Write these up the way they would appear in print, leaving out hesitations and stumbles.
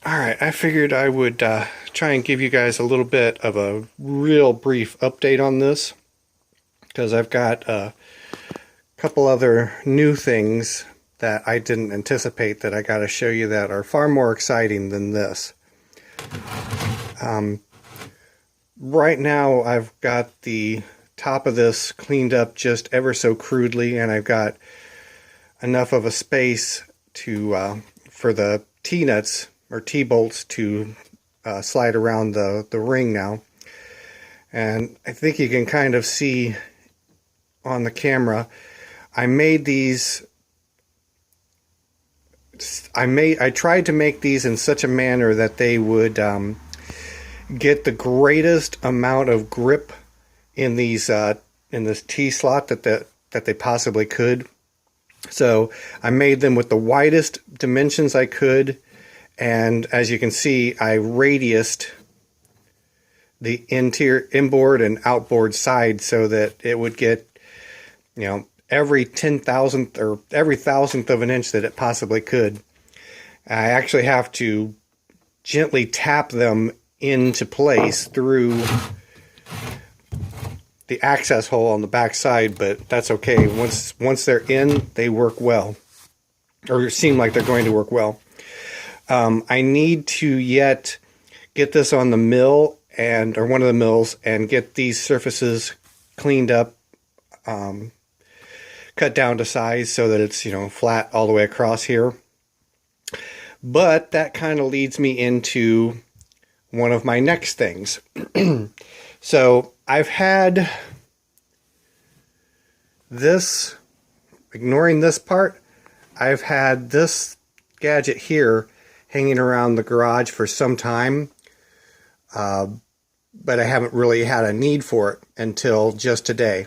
Alright, I figured I would try and give you guys a little bit of a real brief update on this, because I've got a couple other new things that I didn't anticipate that I got to show you that are far more exciting than this. Right now I've got the top of this cleaned up just ever so crudely, and I've got enough of a space to for the T-nuts or T-bolts to slide around the ring now. And I think you can kind of see on the camera, I made these, I tried to make these in such a manner that they would get the greatest amount of grip in these in this T-slot that they possibly could. So I made them with the widest dimensions I could, and as you can see, I radiused the inboard and outboard side so that it would get, you know, every 10,000th or every 1,000th of an inch that it possibly could. I actually have to gently tap them into place through the access hole on the back side, but that's okay. Once they're in, they work well, or seem like they're going to work well. I need to yet get this on the mill or one of the mills, and get these surfaces cleaned up, cut down to size so that it's, you know, flat all the way across here. But that kind of leads me into one of my next things. So I've had this, ignoring this part, I've had this gadget here hanging around the garage for some time, but I haven't really had a need for it until just today.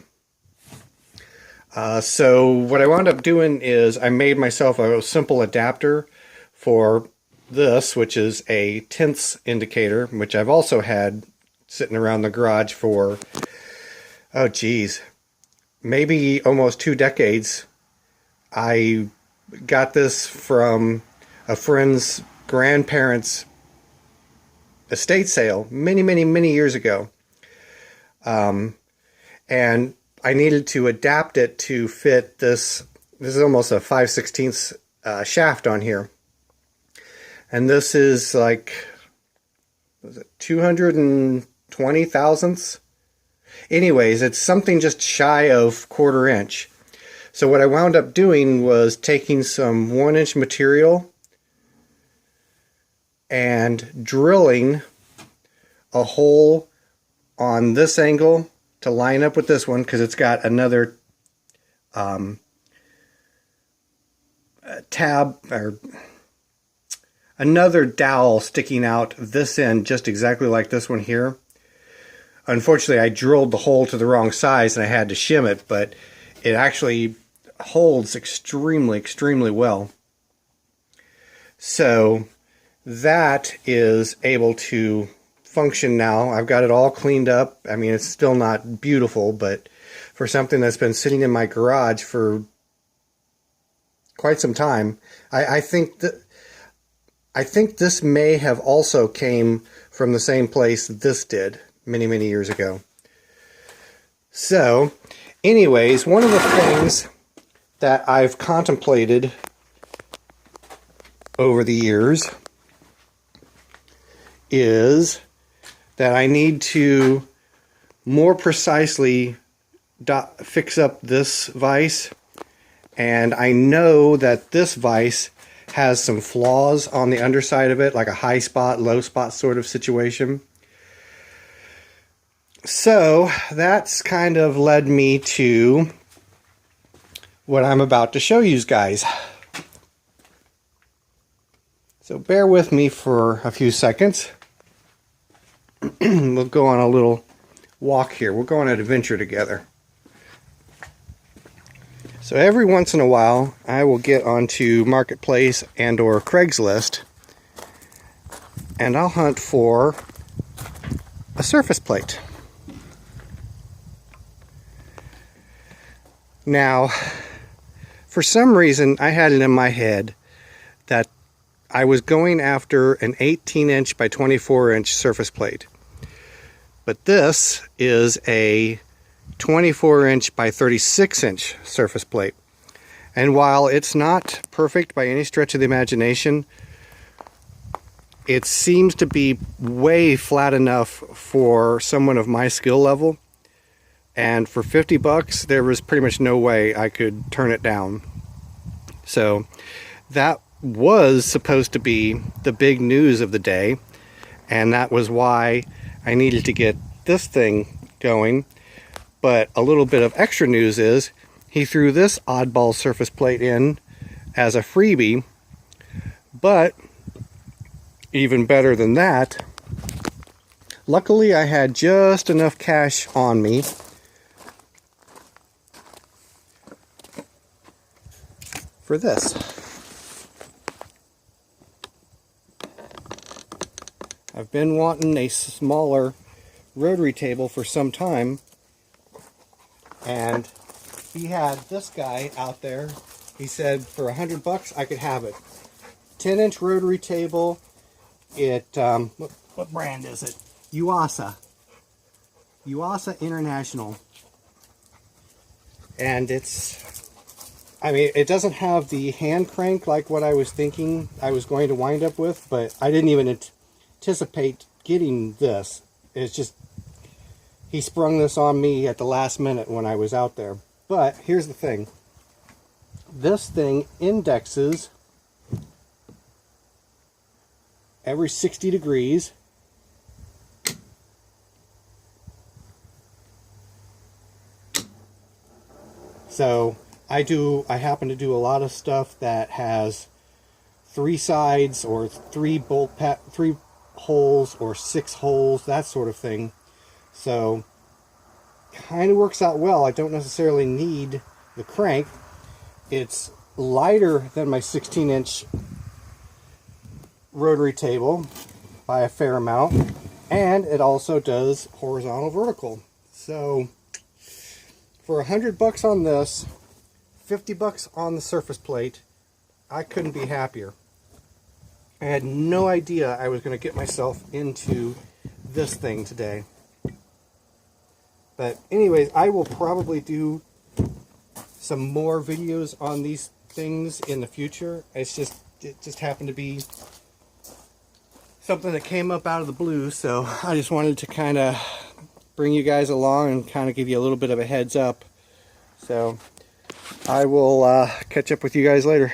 So what I wound up doing is I made myself a simple adapter for this, which is a tenths indicator, which I've also had sitting around the garage for, oh geez, maybe almost 2 decades. I got this from a friend's grandparents' estate sale many years ago. And I needed to adapt it to fit this. This is almost a 5/16 shaft on here. And this is like, was it 220 thousandths? Anyways, it's something just shy of 1/4 inch. So what I wound up doing was taking some 1-inch material and drilling a hole on this angle to line up with this one, because it's got another tab or another dowel sticking out this end, just exactly like this one here. Unfortunately, I drilled the hole to the wrong size and I had to shim it, but it actually holds extremely well. So that is able to function now. I've got it all cleaned up. I mean, it's still not beautiful, but for something that's been sitting in my garage for quite some time, I think this may have also came from the same place that this did many years ago. So anyways, one of the things that I've contemplated over the years is that I need to more precisely fix up this vise, and I know that this vise has some flaws on the underside of it, like a high spot, low spot sort of situation. So that's kind of led me to what I'm about to show you guys. So bear with me for a few seconds. We'll go on a little walk here. We'll go on an adventure together. So every once in a while, I will get onto Marketplace and or Craigslist, and I'll hunt for a surface plate. Now, for some reason, I had it in my head that I was going after an 18-inch by 24-inch surface plate. But this is a 24-inch by 36-inch surface plate. And while it's not perfect by any stretch of the imagination, it seems to be way flat enough for someone of my skill level. And for 50 bucks, there was pretty much no way I could turn it down. So that was supposed to be the big news of the day, and that was why I needed to get this thing going. But a little bit of extra news is he threw this oddball surface plate in as a freebie, but even better than that, luckily I had just enough cash on me for this. I've been wanting a smaller rotary table for some time, and he had this guy out there. He said for 100 bucks I could have it. 10-inch rotary table. It what brand is it? Yuasa International. And it's, I mean, it doesn't have the hand crank like what I was thinking I was going to wind up with, but I didn't even anticipate getting this. It's just, he sprung this on me at the last minute when I was out there. But here's the thing. This thing indexes every 60 degrees. So I happen to do a lot of stuff that has 3 sides or 3 3 holes or 6 holes, that sort of thing. So kind of works out well. I don't necessarily need the crank. It's lighter than my 16-inch rotary table by a fair amount, and it also does horizontal vertical. So for 100 bucks on this, 50 bucks on the surface plate, I couldn't be happier. I had no idea I was going to get myself into this thing today. But anyways, I will probably do some more videos on these things in the future. It just happened to be something that came up out of the blue, so I just wanted to kind of bring you guys along and kind of give you a little bit of a heads up. So I will catch up with you guys later.